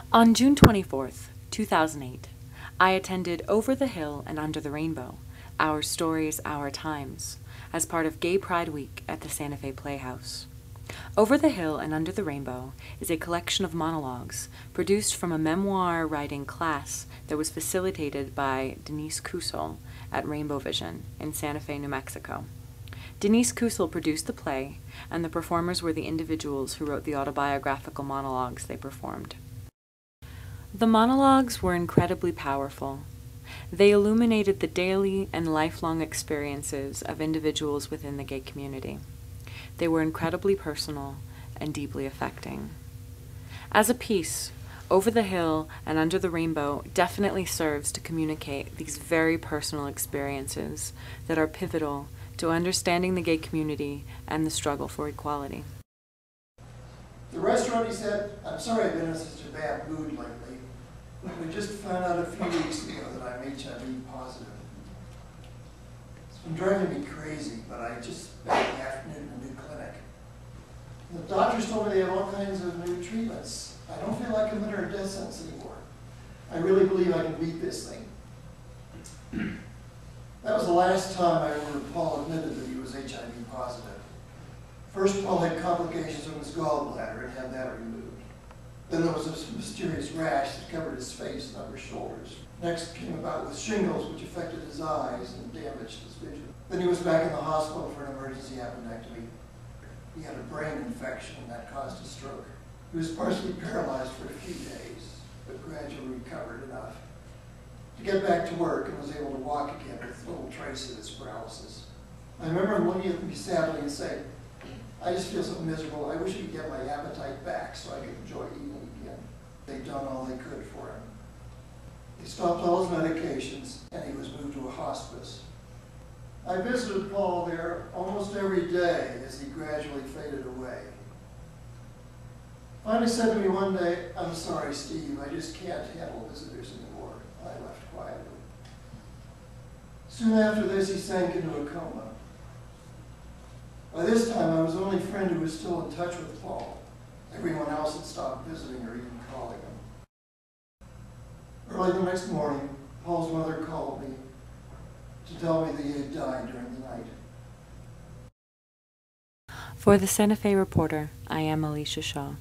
On June 24th, 2008, I attended Over the Hill and Under the Rainbow, Our Stories, Our Times, as part of Gay Pride Week at the Santa Fe Playhouse. Over the Hill and Under the Rainbow is a collection of monologues produced from a memoir writing class that was facilitated by Denise Kusel at Rainbowvision in Santa Fe, New Mexico. Denise Kusel produced the play, and the performers were the individuals who wrote the autobiographical monologues they performed. The monologues were incredibly powerful. They illuminated the daily and lifelong experiences of individuals within the gay community. They were incredibly personal and deeply affecting. As a piece, Over the Hill and Under the Rainbow definitely serves to communicate these very personal experiences that are pivotal to understanding the gay community and the struggle for equality. The restaurant, he said, "I'm sorry I've been in such a bad mood lately. We just found out a few weeks ago that I'm HIV positive. It's been driving me crazy, but I just spent the afternoon in a new clinic. The doctors told me they have all kinds of new treatments. I don't feel like I'm under a death sentence anymore. I really believe I can beat this thing." That was the last time I remember Paul admitted that he was HIV positive. First, Paul had complications from his gallbladder and had that removed. Then there was this mysterious rash that covered his face and upper shoulders. Next came about with shingles, which affected his eyes and damaged his vision. Then he was back in the hospital for an emergency appendectomy. He had a brain infection and that caused a stroke. He was partially paralyzed for a few days, but gradually recovered enough to get back to work and was able to walk again with little trace of his paralysis. I remember him looking at me sadly and saying, "I just feel so miserable. I wish I could get my appetite back so I could enjoy eating again." They'd done all they could for him. They stopped all his medications and he was moved to a hospice. I visited Paul there almost every day as he gradually faded away. Finally said to me one day, "I'm sorry, Steve, I just can't handle visitors anymore." I left quietly. Soon after this, he sank into a coma. By this time, I was the only friend who was still in touch with Paul. Everyone else had stopped visiting or even calling him. Early the next morning, Paul's mother called me to tell me that he had died during the night. For the Santa Fe Reporter, I am Alysha Shaw.